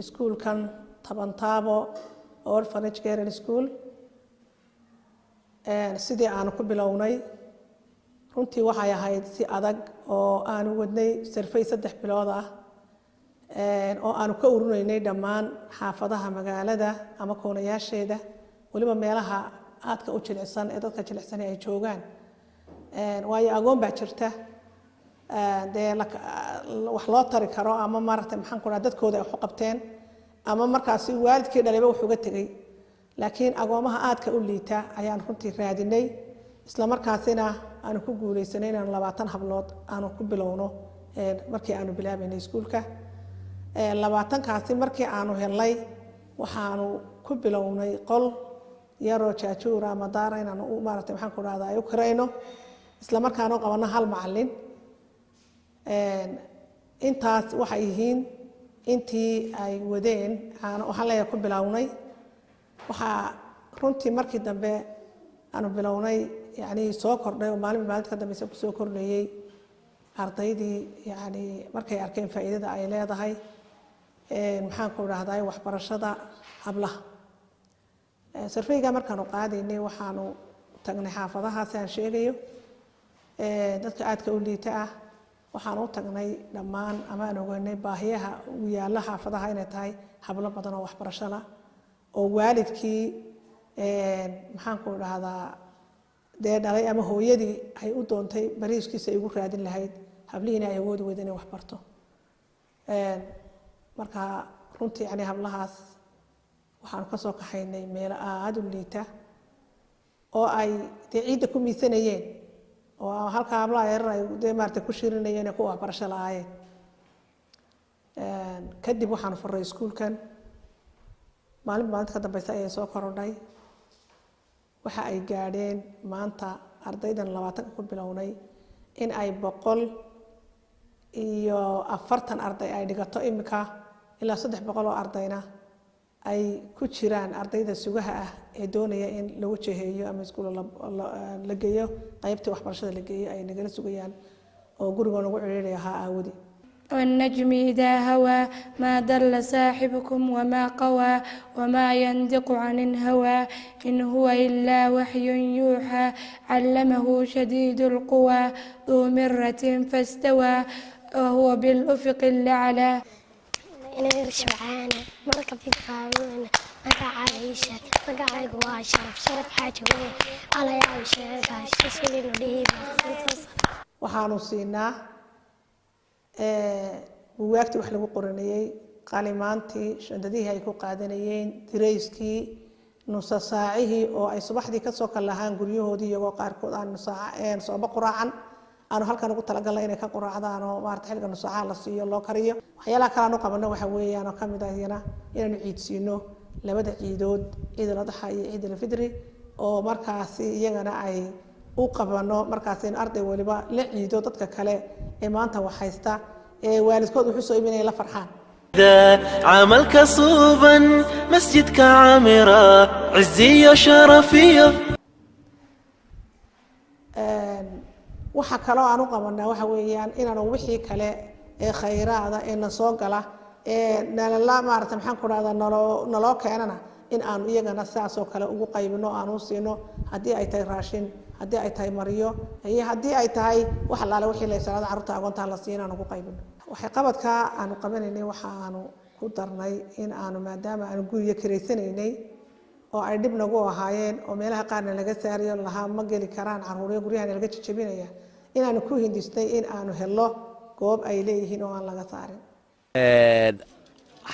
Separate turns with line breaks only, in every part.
School kan Tabantabo Orphanage Care School sidii aan ku bilownay runtii waxay ahayd si adag oo aan wadnay survey 3 bilood ah oo aan ka ururinay dhammaan xaafadaha magaalada ama koonayaasheeda waliba meelaha aadka u jilicsan ee dadka jilicsan ay joogaan waayo agoon baa jirta wax loo tari karo ama maaragtay maxaan ku raad dadkooda ay wax u qabteen ama markaasi waalidkii dhalayba wax uga tagay laakiin agoomaha aadka u liita ayaan runtii raadinay isla markaasina aan ku guuleysanay inaan 20 hablood aan ku bilowno markii aanu bilaabaynay iskuulka 20 kaasi markii aanu helay waxaanu ku bilownay qol yaroo jaajuur ama daar inaan u maaragtay maxaan ku raad ay u kareyno isla markaana qabana hal macallin intaas waxay yihiin intii ay wadeen aan halaya ku bilownay waxa runtii markii dambe aanu bilownay yani soo kordhay oo maalin ka dambe ku soo kordhayay ardaydii yani markay arkeen faa'iidada ay leedahay maxaan ku raahday waxbarashada hablaha surveyga markaanu qaadaynay waxaanu tagnay xaafadaha aan sheegayo dadka aadka u liita ah waxaan u tagnay dhammaan ama aan ogaanay baahiyaha u yaala xaafadaha inay tahay hablo badan oo waxbarasho la oo waalidkii maxaan ku rahdaa dhalay ama hooyadii ay u doontay bariiskiisa ay ugu raadin lahayd hablihiina ay awoodi weydeen inay wax barto marka runtii yani hablahaas waxaan ka soo kaxaynay meel aad u liita oo ay ciidda ku miisanayeen oo halka hablaha yar ay maartay ku shirinayeen ku waxbarasho la'aayeen kadib waxaan furay iskuulkan maalinta ka dambaysa ay soo korodhay waxa ay gaadheen maanta ardaydan 20 ku bilownay in ay 140 arday ay dhigato imika ilaa 300 oo ardayna ay ku jiraan ardayda sugaha ah ee doonaya in lagu jeheeyo ama iskuul la geeyo qaybta waxbarashada la geeyo ay nagala sugayaan oo guriga lagu ciriiriyaa aawadi
والنجم إذا هوى ما ضل صاحبكم وما قوى وما ينطق عن الهوى إن هو إلا وحي يوحى علمه شديد القوى ذو مرة فاستوى وهو بالأفق الأعلى
أنا شبعانة مركب في قارون مقع عيشة مقع قوى شرف حاجة على يا شيخ شسولي نريد
waxaanu siinaa buugaagtii wax lagu qoranayay qalimaantii shandadihii ay ku qaadanayeen dirayskii nusa saacihii oo ay subaxdii ka soo kalahaan guryahoodii iyagoo qaarkood aan nusaaceen sooba quraacan aanu halkan ugu talagalnay inay ka quraacdaan oo maarta xilliga nusaaca la siiyo loo kariyo waxyaalaha kale aanu qabano waxa weeyaan oo kamid ah iyana inaanu ciidsiino labada ciidood ciidul adha iyo ciidul fidri oo markaasi iyagana ay u qabano markaas in arday waliba la ciido dadka kale ee maanta wax haysta ee waalidkood wuxuu soo iibinay la farxaan
عملك صوبا مسجدك عامرة عزي شرفية
waxa kale oo aan u qabanaa waxa weeyaan inaanu wixii kale ee khayraada ee na soo gala ee nala maarta maxaan ku raada naloo keenana in aan iyagana saas oo kale ugu qaybino aan u siino hadii ay tahay raashin hadii ay tahay mariyo iyo hadii ay tahay wax laala wixii la salaada carruurta agoonta la siino aan ugu qaybino waxay qabadka aanu qabanaynay waxa aanu ku darnay in aanu maadaama aan guriga kireysanay oo ay dib nagu ahaayeen oo meelaha qaarna laga saariyo laha ma gali karaan carruuryo guryaha laga jajabinaya in aanu ku hindistay in aanu helo goob ay leeyihiin oo aan laga saarin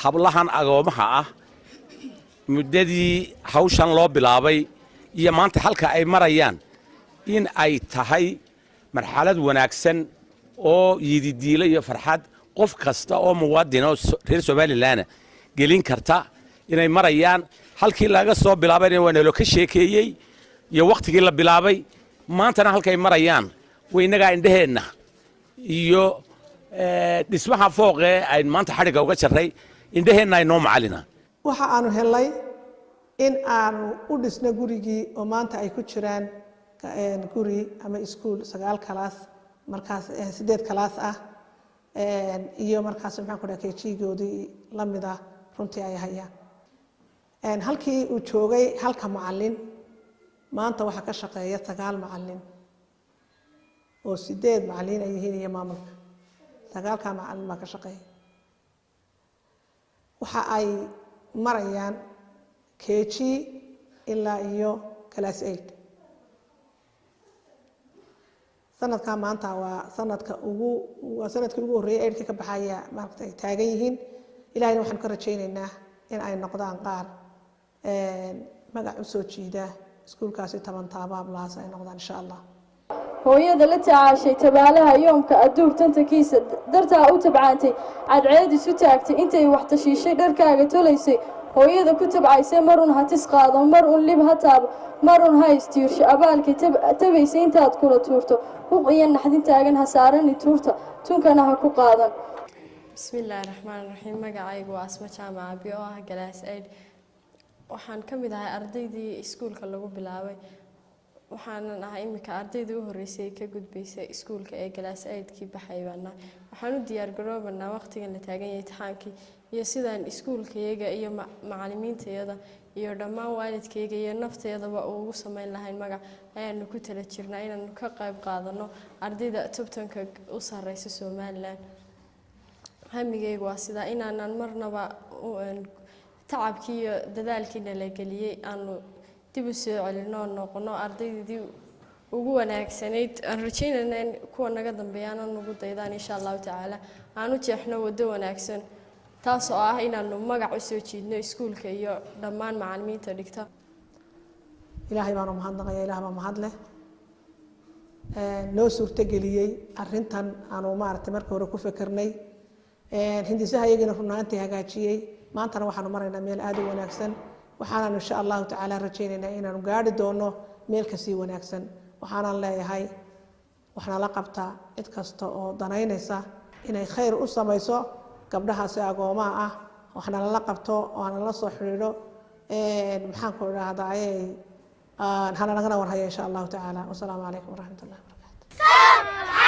hablahan agoomaha ah muddadii hawshan loo bilaabay iyo maanta halka ay marayaan in ay tahay marxalad wanaagsan oo yididiilo iyo farxad qof kasta oo muwaadin oo reer Soomaaliland gelin karta inay marayaan halkii laga soo bilaabay waa nalo ka sheekeeyay iyo waqtigii la bilaabay maantana halka ay marayaan weynaga indheheena iyo dhismaha fooqee ay maanta xadhigga uga jarray indhaheenna ay noo macalina
waxa aanu helay in aanu u dhisno gurigii oo maanta ay ku jiraan guri ama iskuul 9 kalaas markaas 8 kalaas ah iyo markaas maxaan ku dhahay keejigoodii la mid ah runtii ay hayaan halkii uu joogay halka macallin maanta waxa ka shaqeeya 9 macallin oo 8 macallin ay yihiin iyo maamulka 9 macallin ma ka shaqeeya waxa ay marayaan keeji ilaa iyo class 8 sanadka maanta waa sanadkii ugu horeeyay eedka ka baxaya maartay taagan yihiin ilaahayna waxaan ka rajaynaynaa in ay noqdaan qaar magac u soo jiida iskuulkaasi 10 taabaab laas ay noqdaan insha Allah
hooyada la tacaashay tabaalaha yoomka aduur tantakiisa dartaa u tabcaantay cadceed isu taagtay intay wax tashiishay dharkaaga tolaysay hooyada ku tabcaysay marun ha tis qaado marun lib ha taabo marun ha istiirsho abaalkii tabaysay intaad kula tuurto huq iyo naxdin taagan ha saarani tuurta tunkana ha ku qaadan
bismillaahi raxmaani raxiim magacaygu waa asma jaamaca bi oo ah galaas aid waxaan ka mid ahay ardaydii iskuulka lagu bilaabay waxaan ahay imika ardaydii u horeysay ka gudbaysay iskuulka ee galaas aidkii baxay baana waxaan u diyaar garoobanaa waqtigan la taagan yahay imtixaankii iyo sidaan iskuulkayaga iyo macallimiintayada iyo dhammaan waalidkayga iyo naftayadaba ugu samayn lahayn magac ayaanu ku tala jirnaa inaanu ka qayb qaadano ardayda tobtanka u sareysa Soomaaliland hamigaygu waa sida inaanan marnaba tacabkii iyo dadaalkiina la geliyay aanu dib u soo celino noqono ardaydii ugu wanaagsanayd aan rajaynayna in kuwa naga dambeeyana nagu daydaan insha Allah taala aanu jeexno wado wanaagsan taas oo ah inaanu magac u soo jiidno iskuulka iyo dhammaan macallimiinta dhigta
ilaahay baan u mahadnaqayaa ilaahay baa mahad leh noo suurta geliyay arintan aanu maartay markii hore ku fikirnay hindisaha iyagana runaantii hagaajiyay maantana waxaanu maraynaa meel aad u wanaagsan waxaan insha Allah taala rajaynaynaa inaanu gaari doono meel ka sii wanaagsan waxaan leeyahay waxna la qabtaa cid kasta oo danaynaysa inay khayr u samayso gabdhahaasi agoomaha ah waxna la qabto oo aan la soo xiriiro maxaan ku raahdaa hana nagana war haya insha Allah taala wassalaamu alaykum wa rahmatullahi wa barakatuh